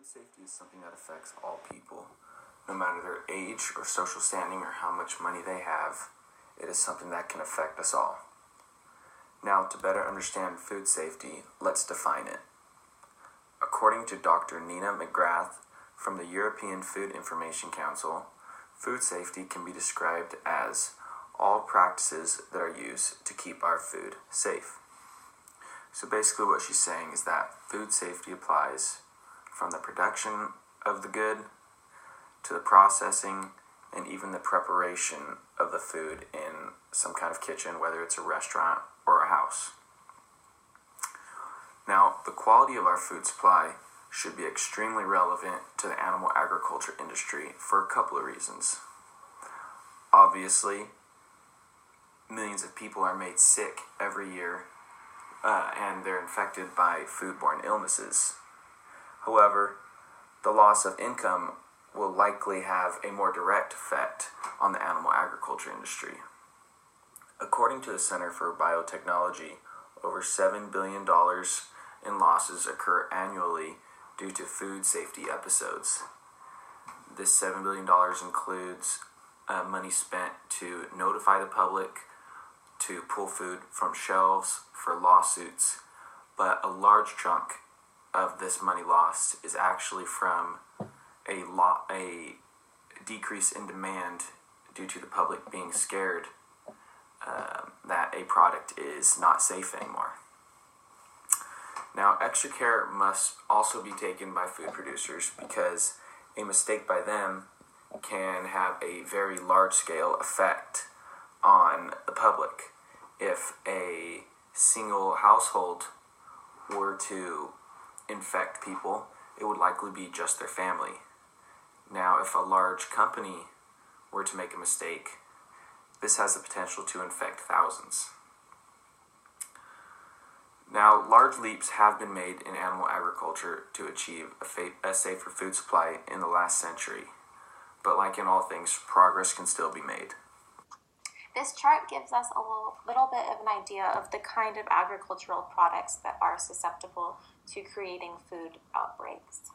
Food safety is something that affects all people, no matter their age or social standing or how much money they have. It is something that can affect us all. Now, to better understand food safety, let's define it. According to Dr. Nina McGrath from the European Food Information Council, food safety can be described as all practices that are used to keep our food safe. So basically what she's saying is that food safety applies from the production of the good to the processing and even the preparation of the food in some kind of kitchen, whether it's a restaurant or a house. Now, the quality of our food supply should be extremely relevant to the animal agriculture industry for a couple of reasons. Obviously, millions of people are made sick every year and they're infected by foodborne illnesses. However, the loss of income will likely have a more direct effect on the animal agriculture industry. According to the Center for Biotechnology, over $7 billion in losses occur annually due to food safety episodes. This $7 billion includes money spent to notify the public, to pull food from shelves, for lawsuits, but a large chunk of this money lost is actually from a decrease in demand due to the public being scared that a product is not safe anymore. Now, extra care must also be taken by food producers because a mistake by them can have a very large-scale effect on the public. If a single household were to infect people, it would likely be just their family. Now, if a large company were to make a mistake, this has the potential to infect thousands. Now, large leaps have been made in animal agriculture to achieve a safer food supply in the last century, but like in all things, progress can still be made. This chart gives us a little bit of an idea of the kind of agricultural products that are susceptible to creating food outbreaks.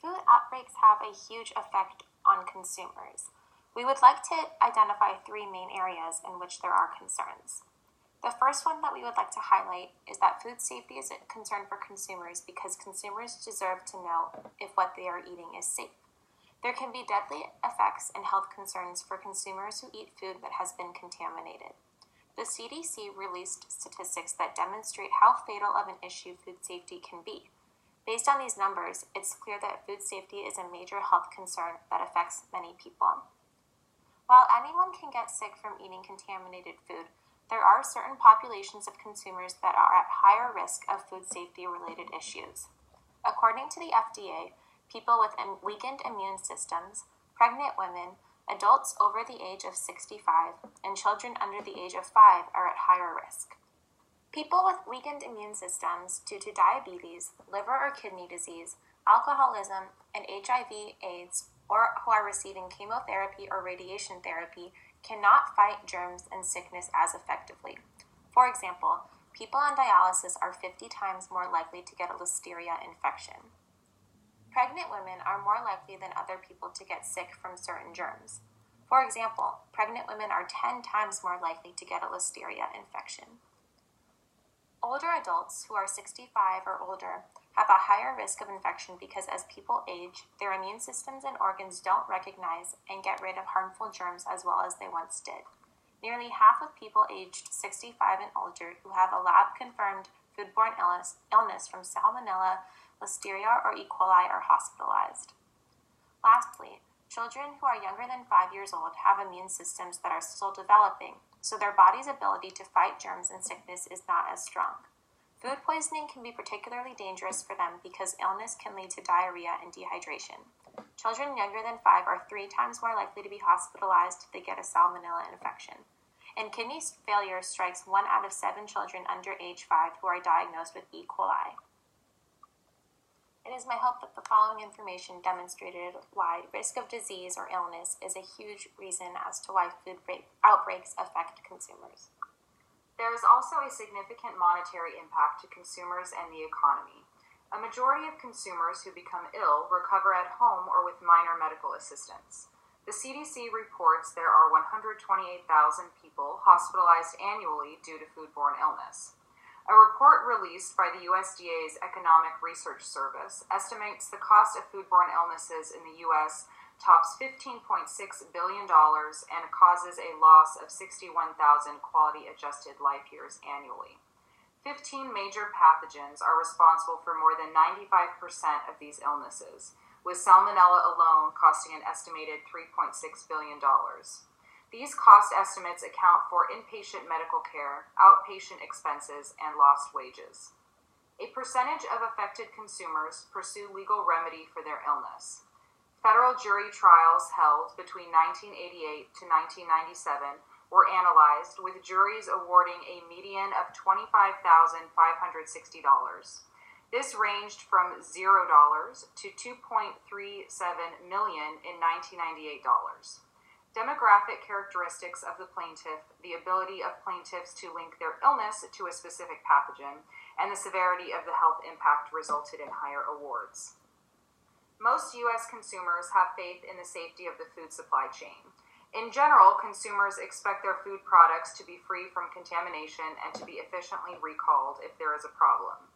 Food outbreaks have a huge effect on consumers. We would like to identify three main areas in which there are concerns. The first one that we would like to highlight is that food safety is a concern for consumers because consumers deserve to know if what they are eating is safe. There can be deadly effects and health concerns for consumers who eat food that has been contaminated. The CDC released statistics that demonstrate how fatal of an issue food safety can be. Based on these numbers, it's clear that food safety is a major health concern that affects many people. While anyone can get sick from eating contaminated food, there are certain populations of consumers that are at higher risk of food safety-related issues. According to the FDA, people with weakened immune systems, pregnant women, adults over the age of 65, and children under the age of 5 are at higher risk. People with weakened immune systems due to diabetes, liver or kidney disease, alcoholism, and HIV/AIDS, or who are receiving chemotherapy or radiation therapy, cannot fight germs and sickness as effectively. For example, people on dialysis are 50 times more likely to get a listeria infection. Pregnant women are more likely than other people to get sick from certain germs. For example, pregnant women are 10 times more likely to get a listeria infection. Older adults who are 65 or older have a higher risk of infection because as people age, their immune systems and organs don't recognize and get rid of harmful germs as well as they once did. Nearly half of people aged 65 and older who have a lab-confirmed foodborne illness from Salmonella, Listeria, or E. coli are hospitalized. Lastly, children who are younger than 5 years old have immune systems that are still developing, so their body's ability to fight germs and sickness is not as strong. Food poisoning can be particularly dangerous for them because illness can lead to diarrhea and dehydration. Children younger than 5 are 3 times more likely to be hospitalized if they get a salmonella infection. And kidney failure strikes 1 out of 7 children under age 5 who are diagnosed with E. coli. It is my hope that the following information demonstrated why risk of disease or illness is a huge reason as to why food outbreaks affect consumers. There is also a significant monetary impact to consumers and the economy. A majority of consumers who become ill recover at home or with minor medical assistance. The CDC reports there are 128,000 people hospitalized annually due to foodborne illness. A report released by the USDA's Economic Research Service estimates the cost of foodborne illnesses in the U.S. tops $15.6 billion and causes a loss of 61,000 quality-adjusted life years annually. 15 major pathogens are responsible for more than 95% of these illnesses, with Salmonella alone costing an estimated $3.6 billion. These cost estimates account for inpatient medical care, outpatient expenses, and lost wages. A percentage of affected consumers pursue legal remedy for their illness. Federal jury trials held between 1988 to 1997 were analyzed, with juries awarding a median of $25,560. This ranged from $0 to $2.37 million in $1998. Demographic characteristics of the plaintiff, the ability of plaintiffs to link their illness to a specific pathogen, and the severity of the health impact resulted in higher awards. Most U.S. consumers have faith in the safety of the food supply chain. In general, consumers expect their food products to be free from contamination and to be efficiently recalled if there is a problem.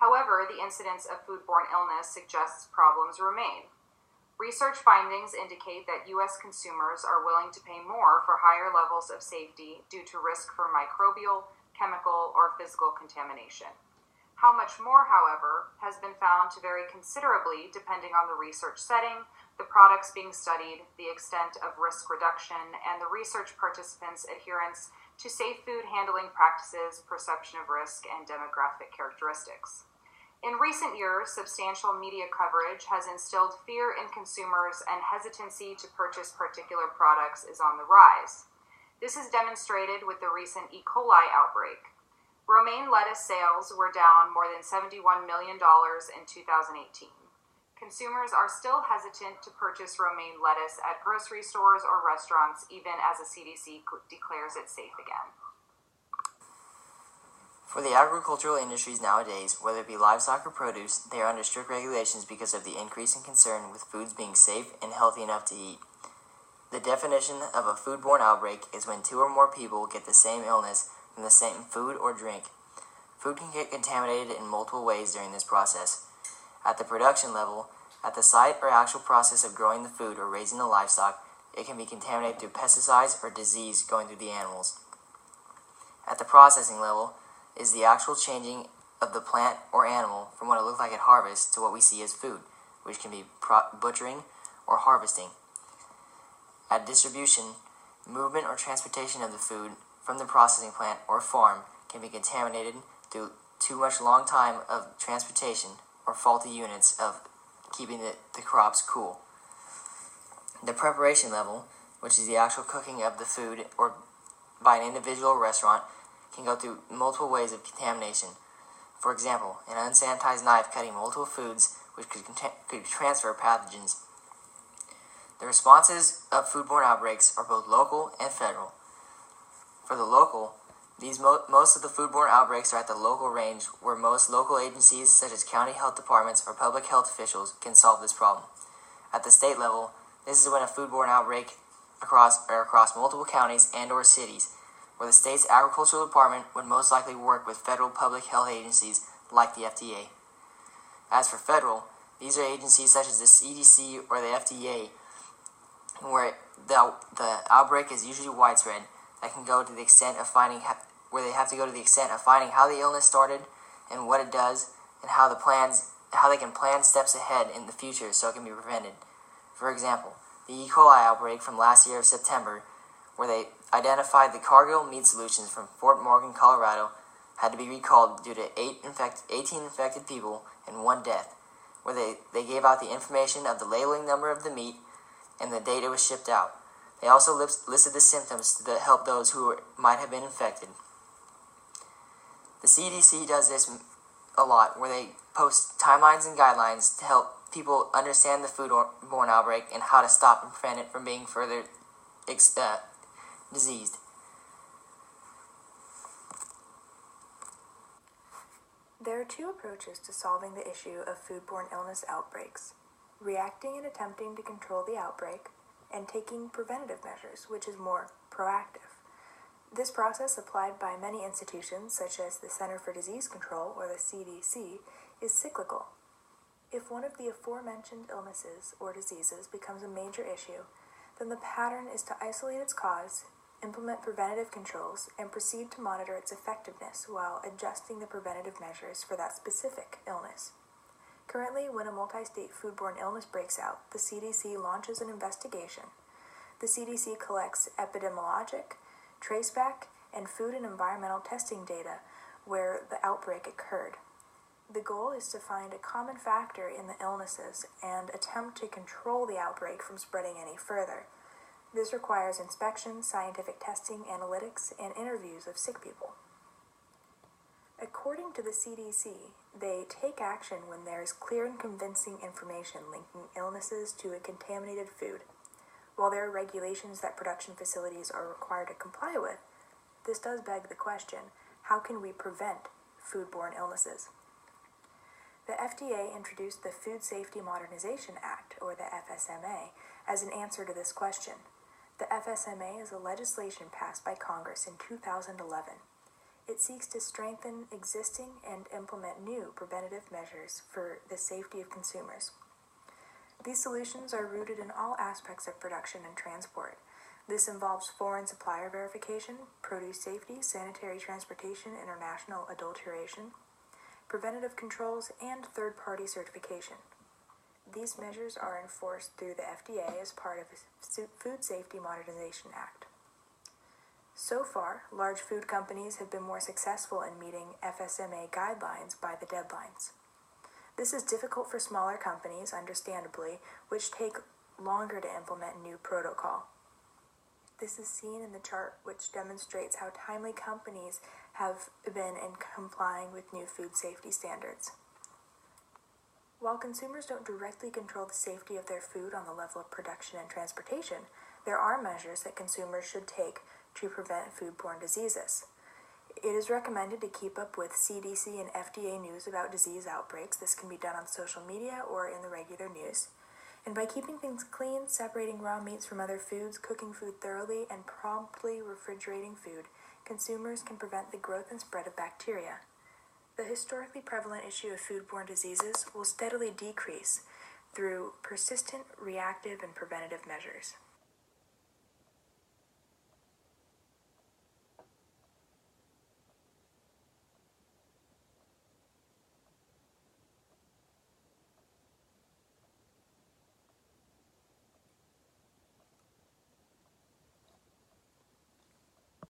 However, the incidence of foodborne illness suggests problems remain. Research findings indicate that U.S. consumers are willing to pay more for higher levels of safety due to risk for microbial, chemical, or physical contamination. How much more, however, has been found to vary considerably depending on the research setting, the products being studied, the extent of risk reduction, and the research participants' adherence to safe food handling practices, perception of risk, and demographic characteristics. In recent years, substantial media coverage has instilled fear in consumers, and hesitancy to purchase particular products is on the rise. This is demonstrated with the recent E. coli outbreak. Romaine lettuce sales were down more than $71 million in 2018. Consumers are still hesitant to purchase romaine lettuce at grocery stores or restaurants, even as the CDC declares it safe again. For the agricultural industries nowadays, whether it be livestock or produce, they are under strict regulations because of the increase in concern with foods being safe and healthy enough to eat. The definition of a foodborne outbreak is when two or more people get the same illness from the same food or drink. Food can get contaminated in multiple ways during this process. At the production level, at the site or actual process of growing the food or raising the livestock, it can be contaminated through pesticides or disease going through the animals. At the processing level is the actual changing of the plant or animal from what it looked like at harvest to what we see as food, which can be butchering or harvesting. At distribution, movement or transportation of the food from the processing plant or farm can be contaminated through too much long time of transportation or faulty units of keeping the crops cool. The preparation level, which is the actual cooking of the food or by an individual restaurant, can go through multiple ways of contamination. For example, an unsanitized knife cutting multiple foods which could transfer pathogens. The responses of foodborne outbreaks are both local and federal. For the local, most of the foodborne outbreaks are at the local range, where most local agencies such as county health departments or public health officials can solve this problem. At the state level, this is when a foodborne outbreak across multiple counties and or cities, where the state's agricultural department would most likely work with federal public health agencies like the FDA. As for federal, these are agencies such as the CDC or the FDA, where the outbreak is usually widespread, that can go to the extent of finding where they have to go to the extent of finding how the illness started and what it does, and how they can plan steps ahead in the future so it can be prevented. For example, the E. coli outbreak from last year of September, where they identified the Cargill meat solutions from Fort Morgan, Colorado, had to be recalled due to 18 infected people and 1 death, where they gave out the information of the labeling number of the meat and the date it was shipped out. They also listed the symptoms to help those who might have been infected. The CDC does this a lot, where they post timelines and guidelines to help people understand the foodborne outbreak and how to stop and prevent it from being further diseased. There are two approaches to solving the issue of foodborne illness outbreaks: reacting and attempting to control the outbreak, and taking preventative measures, which is more proactive. This process, applied by many institutions, such as the Center for Disease Control, or the CDC, is cyclical. If one of the aforementioned illnesses or diseases becomes a major issue, then the pattern is to isolate its cause, implement preventative controls, and proceed to monitor its effectiveness while adjusting the preventative measures for that specific illness. Currently, when a multi-state foodborne illness breaks out, the CDC launches an investigation. The CDC collects epidemiologic, traceback, and food and environmental testing data where the outbreak occurred. The goal is to find a common factor in the illnesses and attempt to control the outbreak from spreading any further. This requires inspection, scientific testing, analytics, and interviews of sick people. According to the CDC, they take action when there is clear and convincing information linking illnesses to a contaminated food. While there are regulations that production facilities are required to comply with, this does beg the question, how can we prevent foodborne illnesses? The FDA introduced the Food Safety Modernization Act, or the FSMA, as an answer to this question. The FSMA is a legislation passed by Congress in 2011. It seeks to strengthen existing and implement new preventative measures for the safety of consumers. These solutions are rooted in all aspects of production and transport. This involves foreign supplier verification, produce safety, sanitary transportation, international adulteration, preventative controls, and third-party certification. These measures are enforced through the FDA as part of the Food Safety Modernization Act. So far, large food companies have been more successful in meeting FSMA guidelines by the deadlines. This is difficult for smaller companies, understandably, which take longer to implement new protocol. This is seen in the chart, which demonstrates how timely companies have been in complying with new food safety standards. While consumers don't directly control the safety of their food on the level of production and transportation, there are measures that consumers should take to prevent foodborne diseases. It is recommended to keep up with CDC and FDA news about disease outbreaks. This can be done on social media or in the regular news. And by keeping things clean, separating raw meats from other foods, cooking food thoroughly, and promptly refrigerating food, consumers can prevent the growth and spread of bacteria. The historically prevalent issue of foodborne diseases will steadily decrease through persistent, reactive, and preventative measures.